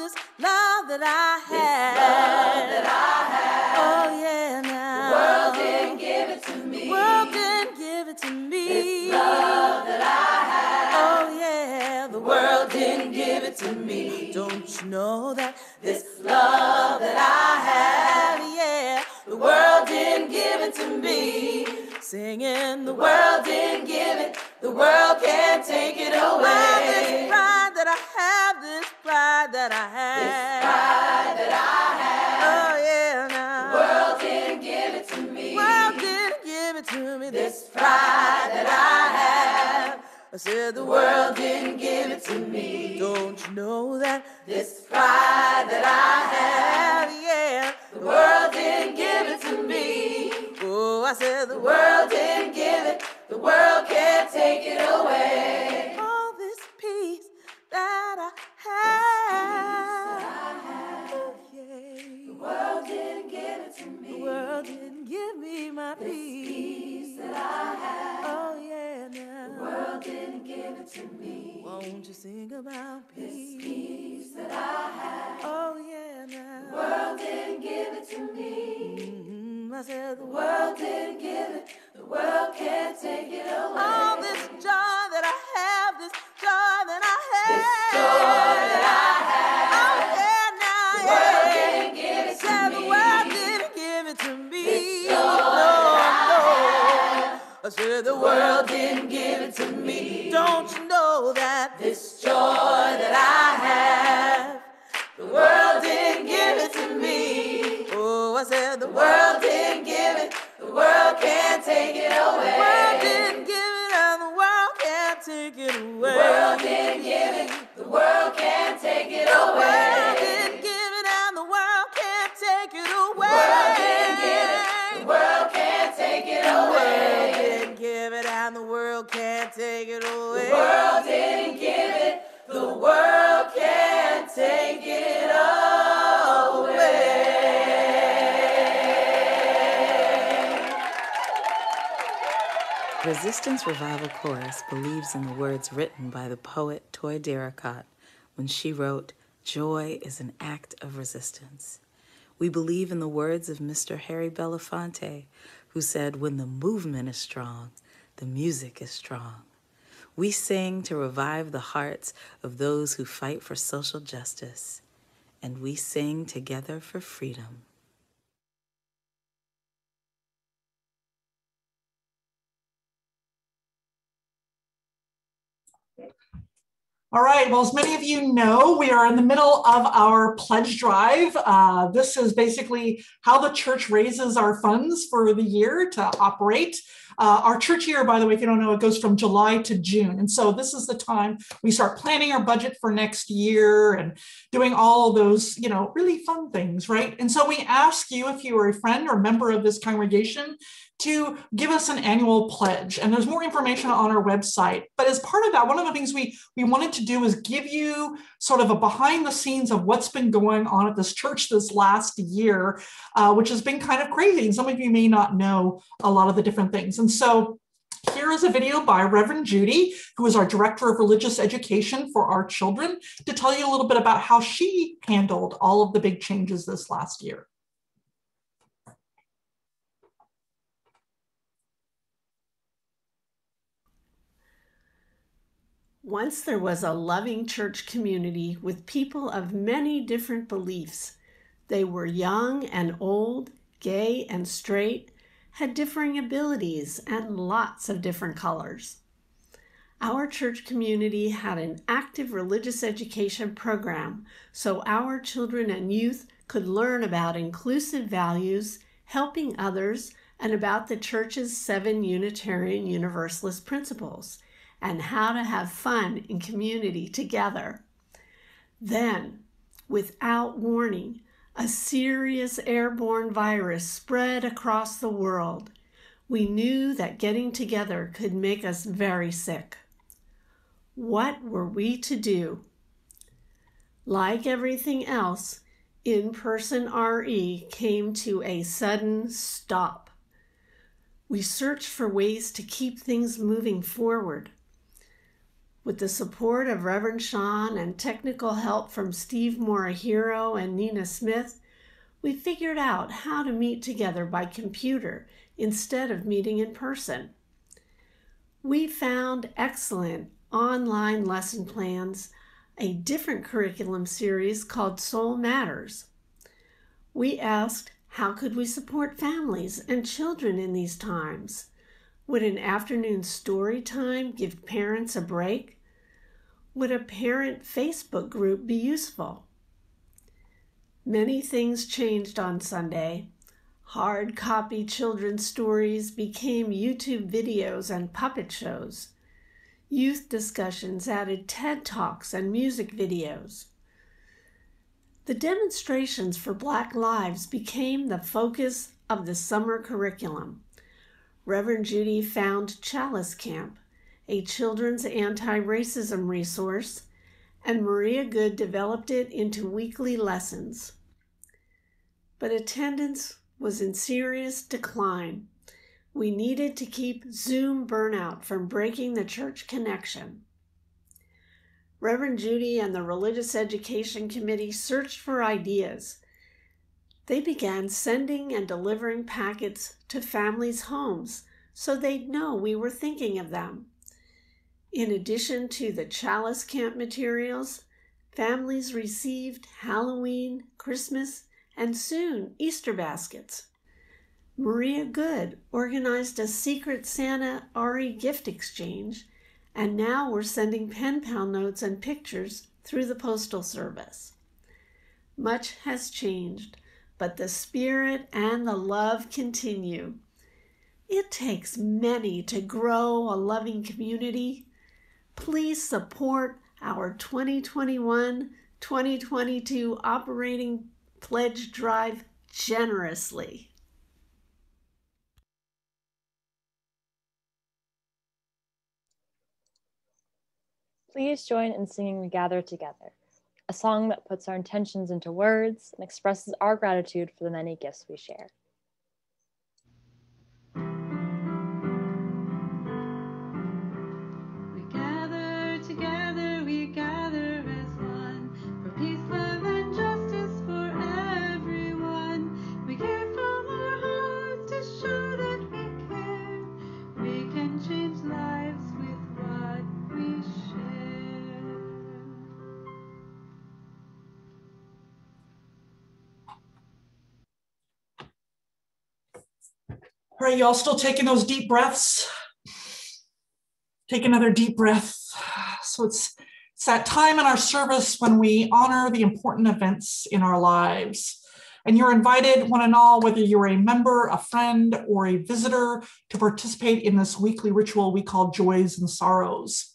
that I have, this love that I have. Oh, yeah, now. The world didn't give it to me. The world didn't give it to me. This love that I have. Oh, yeah, the world didn't give it to me. Don't you know that this love that I have, yeah, the world didn't give it to me. Singing, the world didn't give it, the world can't take it away. Oh, this pride that I have, this pride that I have, this pride that I have. Oh, yeah, now. The world didn't give it to me. The world didn't give it to me. This pride that I have. I said the world didn't give it to me. Don't you know that this pride that I have, yeah, the world didn't give it to me. Oh, I said the world didn't give it, the world can't take it away. All this peace that I have, oh, yeah. The world didn't give it to me. The world didn't give me my peace that I have. Oh, yeah, now. The world didn't give it to me. Won't you sing about peace? This peace that I have. Oh, yeah, now. The world didn't give it to me. I said the world didn't give it, the world can't take it away. All this joy that I have, this joy that I have, this joy that I have. Oh, yeah, now, the world didn't give it to me. The world didn't give it to me. This joy that I have. I said the world didn't give it to me. Don't you know that this joy that I have, the world didn't give it to me. Oh, I said the world didn't give it, the world can't take it away. The world didn't give it and the world can't take it away. The world didn't give it, the world can't take it away. The world didn't give it and the world can't take it away. The world didn't give it, the world can't take it away. The world didn't give it and the world can't take it away. The world didn't give it, the world can't take it away. Resistance Revival Chorus believes in the words written by the poet Toy Darracott when she wrote, "Joy is an act of resistance." We believe in the words of Mr. Harry Belafonte, who said, "When the movement is strong, the music is strong." We sing to revive the hearts of those who fight for social justice, and we sing together for freedom. All right, well, as many of you know, we are in the middle of our pledge drive. This is basically how the church raises our funds for the year to operate. Our church year, by the way, if you don't know, it goes from July to June. And so this is the time we start planning our budget for next year and doing all those, really fun things, right? And so we ask you, if you are a friend or member of this congregation, to give us an annual pledge. And there's more information on our website. But as part of that, one of the things we wanted to do is give you sort of a behind the scenes of what's been going on at this church this last year, which has been kind of crazy. And some of you may not know a lot of the different things. And so here is a video by Reverend Judy, who is our Director of Religious Education for our children, to tell you a little bit about how she handled all of the big changes this last year. Once there was a loving church community with people of many different beliefs. They were young and old, gay and straight, had differing abilities and lots of different colors. Our church community had an active religious education program so our children and youth could learn about inclusive values, helping others, and about the church's 7 Unitarian Universalist principles, and how to have fun in community together. Then, without warning, a serious airborne virus spread across the world. We knew that getting together could make us very sick. What were we to do? Like everything else, in-person RE came to a sudden stop. We searched for ways to keep things moving forward. With the support of Reverend Sean and technical help from Steve Morihiro and Nina Smith, we figured out how to meet together by computer instead of meeting in person. We found excellent online lesson plans, a different curriculum series called Soul Matters. We asked, how could we support families and children in these times? Would an afternoon story time give parents a break? Would a parent Facebook group be useful? Many things changed on Sunday. Hard copy children's stories became YouTube videos and puppet shows. Youth discussions added TED Talks and music videos. The demonstrations for Black Lives became the focus of the summer curriculum. Reverend Judy found Chalice Camp, a children's anti-racism resource, and Maria Good developed it into weekly lessons. But attendance was in serious decline. We needed to keep Zoom burnout from breaking the church connection. Reverend Judy and the Religious Education Committee searched for ideas. They began sending and delivering packets to families' homes so they'd know we were thinking of them. In addition to the Chalice Camp materials, families received Halloween, Christmas, and soon Easter baskets. Maria Good organized a secret Santa RE gift exchange, and now we're sending pen pal notes and pictures through the Postal Service. Much has changed, but the spirit and the love continue. It takes many to grow a loving community. Please support our 2021-2022 operating pledge drive generously. Please join in singing We Gather Together, a song that puts our intentions into words and expresses our gratitude for the many gifts we share. Together we gather as one, for peace, love, and justice for everyone. We give from our hearts to show that we care. We can change lives with what we share. All right, y'all still taking those deep breaths? Take another deep breath. So it's that time in our service when we honor the important events in our lives. And you're invited, one and all, whether you're a member, a friend, or a visitor, to participate in this weekly ritual we call Joys and Sorrows.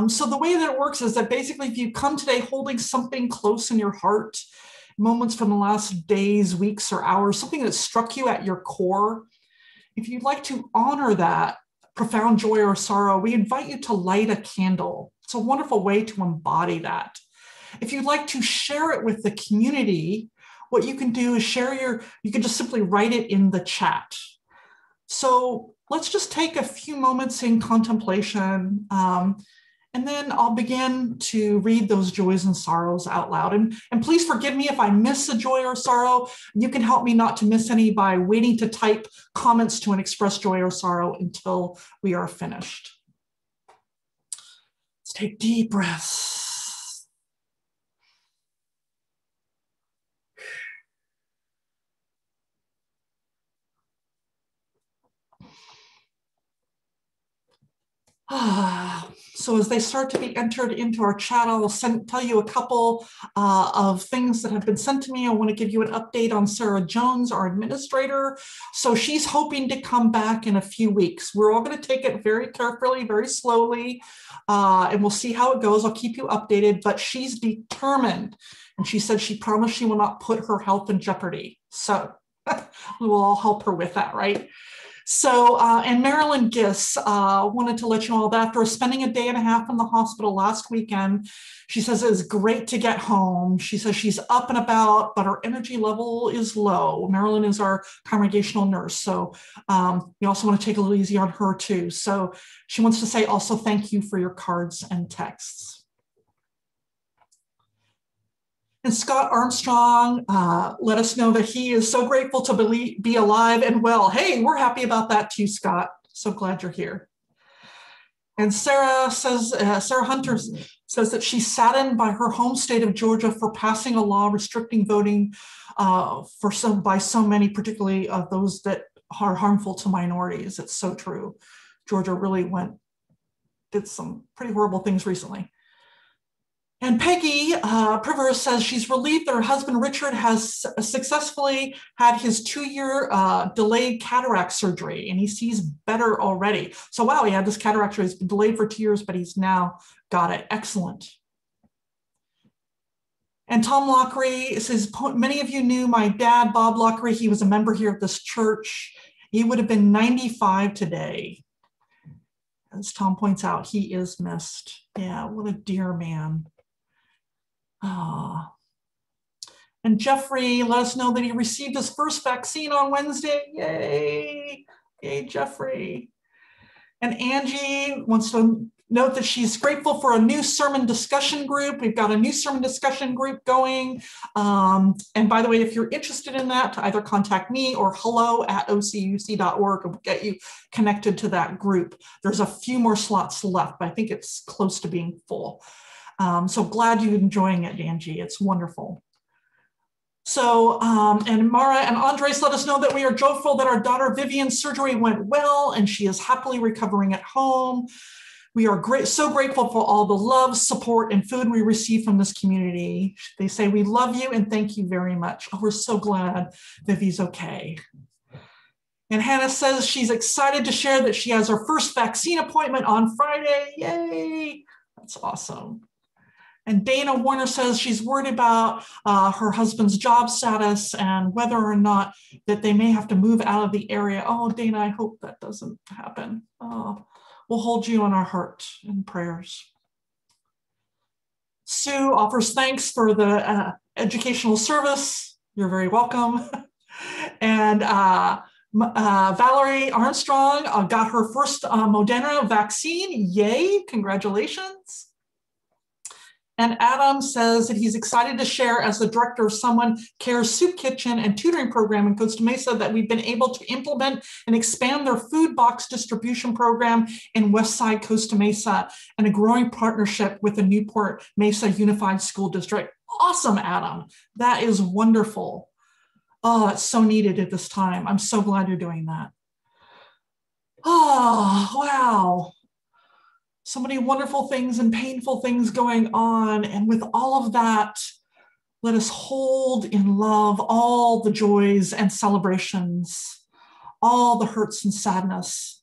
So the way that it works is that basically if you come today holding something close in your heart, moments from the last days, weeks, or hours, something that struck you at your core, if you'd like to honor that profound joy or sorrow, we invite you to light a candle. It's a wonderful way to embody that. If you'd like to share it with the community, what you can do is you can just simply write it in the chat. So let's just take a few moments in contemplation, and then I'll begin to read those joys and sorrows out loud. And please forgive me if I miss a joy or sorrow. You can help me not to miss any by waiting to type comments to an express joy or sorrow until we are finished. Let's take deep breaths. So as they start to be entered into our chat, I'll tell you a couple of things that have been sent to me. I want to give you an update on Sarah Jones, our administrator. So she's hoping to come back in a few weeks. We're all going to take it very carefully, very slowly, and we'll see how it goes. I'll keep you updated, but she's determined. And she said she promised she will not put her health in jeopardy. So we'll all help her with that, right? So, and Marilyn Giss wanted to let you all that after spending a day and a half in the hospital last weekend, she says it was great to get home. She says she's up and about, but her energy level is low. Marilyn is our congregational nurse. So we also want to take a little easy on her too. So she wants to say also thank you for your cards and texts. And Scott Armstrong let us know that he is so grateful to be alive and well. Hey, we're happy about that too, Scott. So glad you're here. And Sarah Hunter says that she's saddened by her home state of Georgia for passing a law restricting voting by so many, particularly of those that are harmful to minorities. It's so true. Georgia really did some pretty horrible things recently. And Peggy Privers says she's relieved that her husband Richard has successfully had his 2-year delayed cataract surgery, and he sees better already. So wow, he had this cataract surgery. It's been delayed for 2 years, but he's now got it. Excellent. And Tom Lockery says, many of you knew my dad, Bob Lockery. He was a member here at this church. He would have been 95 today. As Tom points out, he is missed. Yeah, what a dear man. And Jeffrey let us know that he received his first vaccine on Wednesday. Yay, yay, Jeffrey. And Angie wants to note that she's grateful for a new sermon discussion group. We've got a new sermon discussion group going. And by the way, if you're interested in that, to either contact me or hello@ocuc.org and we'll get you connected to that group. There's a few more slots left, but I think it's close to being full. So glad you're enjoying it, Angie. It's wonderful. So, and Mara and Andres let us know that we are joyful that our daughter Vivian's surgery went well and she is happily recovering at home. We are so grateful for all the love, support, and food we receive from this community. They say, we love you and thank you very much. Oh, we're so glad Vivi's okay. And Hannah says she's excited to share that she has her first vaccine appointment on Friday. Yay, that's awesome. And Dana Warner says she's worried about her husband's job status and whether or not that they may have to move out of the area. Oh, Dana, I hope that doesn't happen. We'll hold you in our heart and prayers. Sue offers thanks for the educational service. You're very welcome. And Valerie Armstrong got her first Moderna vaccine. Yay, congratulations. And Adam says that he's excited to share as the director of Someone Cares Soup Kitchen and tutoring program in Costa Mesa that we've been able to implement and expand their food box distribution program in Westside Costa Mesa and a growing partnership with the Newport Mesa Unified School District. Awesome, Adam. That is wonderful. Oh, it's so needed at this time. I'm so glad you're doing that. Oh, wow. So many wonderful things and painful things going on. And with all of that, let us hold in love all the joys and celebrations, all the hurts and sadness,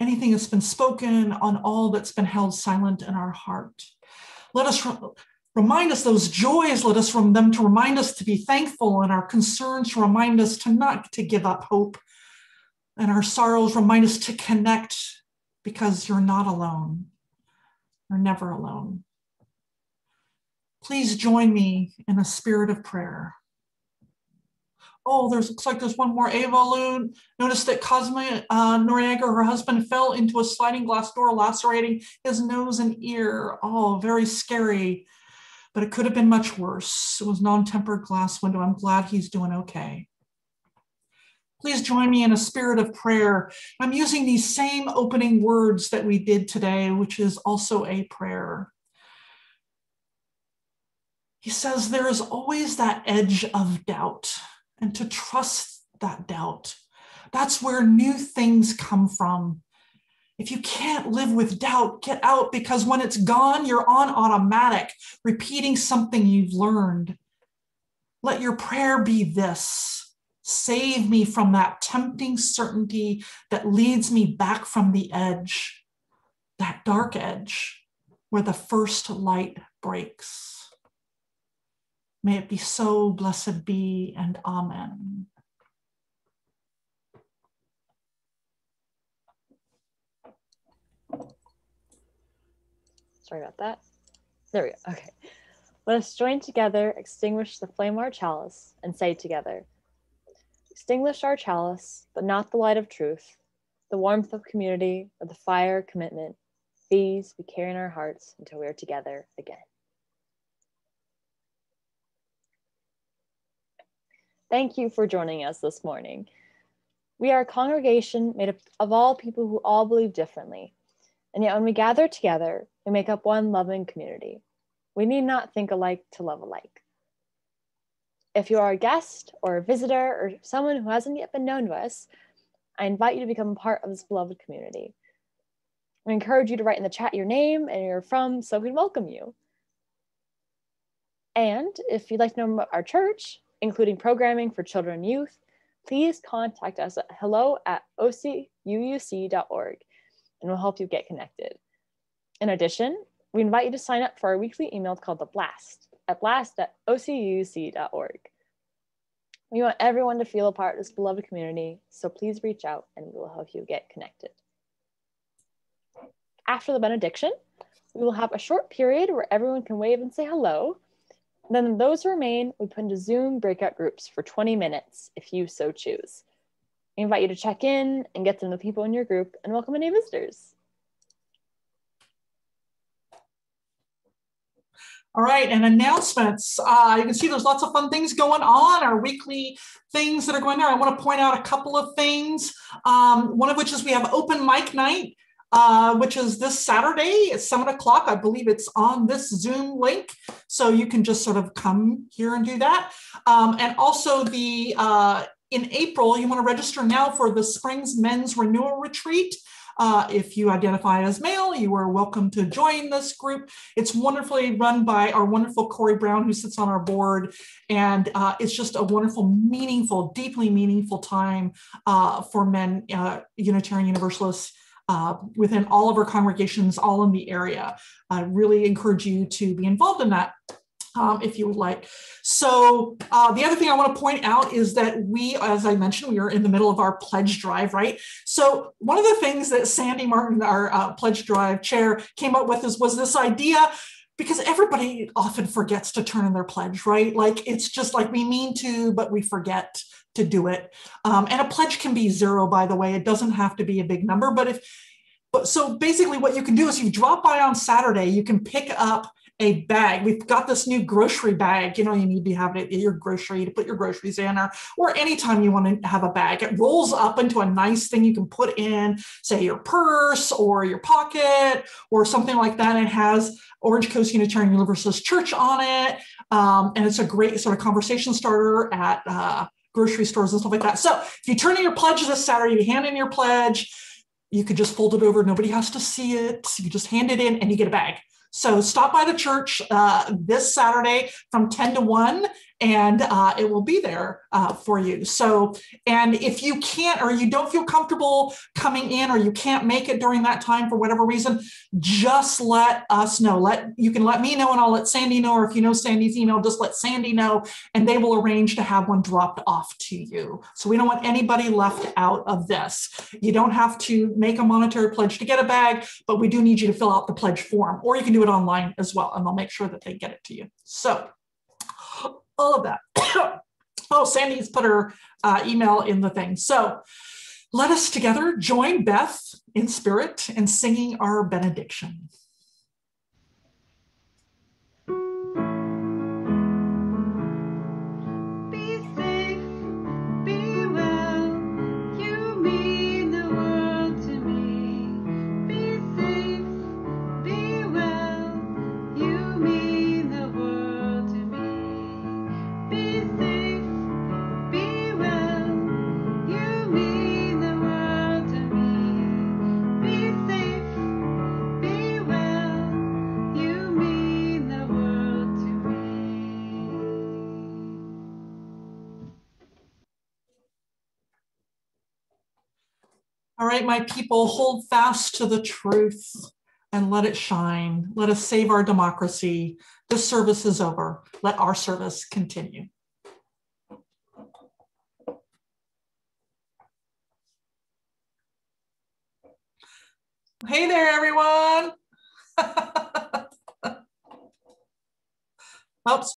anything that's been spoken, on all that's been held silent in our heart. Let us remind us those joys, let us from them to remind us to be thankful, and our concerns to remind us to not to give up hope, and our sorrows remind us to connect, because you're not alone. You're never alone. Please join me in a spirit of prayer. Oh, looks like there's one more. Ava Loon noticed that Cosme Noriega, her husband, fell into a sliding glass door, lacerating his nose and ear. Oh, very scary, but it could have been much worse. It was non-tempered glass window. I'm glad he's doing okay. Please join me in a spirit of prayer. I'm using these same opening words that we did today, which is also a prayer. He says there is always that edge of doubt, and to trust that doubt. That's where new things come from. If you can't live with doubt, get out, because when it's gone, you're on automatic, repeating something you've learned. Let your prayer be this: save me from that tempting certainty that leads me back from the edge, that dark edge where the first light breaks. May it be so, blessed be, and amen. Sorry about that. There we go. Okay. Let us join together, extinguish the flame of our chalice, and say together, extinguish our chalice, but not the light of truth, the warmth of community, or the fire of commitment. These we carry in our hearts until we are together again. Thank you for joining us this morning. We are a congregation made up of all people who all believe differently. And yet when we gather together, we make up one loving community. We need not think alike to love alike. If you are a guest or a visitor or someone who hasn't yet been known to us, I invite you to become part of this beloved community. We encourage you to write in the chat your name and where you're from so we can welcome you. And if you'd like to know more about our church, including programming for children and youth, please contact us at hello@ocuuc.org, and we'll help you get connected. In addition, we invite you to sign up for our weekly email called The Blast at blast@ocuuc.org. We want everyone to feel a part of this beloved community, so please reach out and we will help you get connected. After the benediction, we will have a short period where everyone can wave and say hello. Then those who remain, we put into Zoom breakout groups for 20 minutes if you so choose. We invite you to check in and get to know the people in your group and welcome any visitors. All right, and announcements. You can see there's lots of fun things going on, our weekly things that are going on. I want to point out a couple of things. One of which is we have open mic night, which is this Saturday at 7 o'clock. I believe it's on this Zoom link. So you can just sort of come here and do that. And also in April, you want to register now for the Springs Men's Renewal Retreat. If you identify as male, you are welcome to join this group. It's wonderfully run by our wonderful Corey Brown, who sits on our board. And it's just a wonderful, meaningful, deeply meaningful time for men, Unitarian Universalists, within all of our congregations, all in the area. I really encourage you to be involved in that if you would like. So the other thing I want to point out is that we, as I mentioned, we are in the middle of our pledge drive, right? So one of the things that Sandy Martin, our pledge drive chair, came up with was this idea, because everybody often forgets to turn in their pledge, right? Like, it's just like we mean to, but we forget to do it. And a pledge can be zero, by the way. It doesn't have to be a big number, so basically what you can do is you drop by on Saturday, you can pick up a bag. We've got this new grocery bag. You need to have it in your grocery to put your groceries in, or anytime you want to have a bag. It rolls up into a nice thing you can put in, say, your purse or your pocket or something like that. It has Orange Coast Unitarian Universalist Church on it. And it's a great sort of conversation starter at grocery stores and stuff like that. So if you turn in your pledge this Saturday, you hand in your pledge, You could just fold it over. Nobody has to see it. You just hand it in and you get a bag. So stop by the church this Saturday from 10 to 1, and it will be there for you. So, and if you can't, or you don't feel comfortable coming in, or you can't make it during that time for whatever reason, just let us know. You can let me know, and I'll let Sandy know, or if you know Sandy's email, just let Sandy know, and they will arrange to have one dropped off to you. So we don't want anybody left out of this. You don't have to make a monetary pledge to get a bag, but we do need you to fill out the pledge form, or you can do it online as well, and they'll make sure that they get it to you. So all of that. Oh, Sandy's put her email in the thing. So let us together join Beth in spirit in singing our benediction. Be safe, be well, you mean the world to me. Be safe, be well, you mean the world to me. Be safe, be well, you mean the world to me. Be safe, be well, you mean the world to me. All right, my people, hold fast to the truth and let it shine. Let us save our democracy. This service is over. Let our service continue. Hey there, everyone. Oops.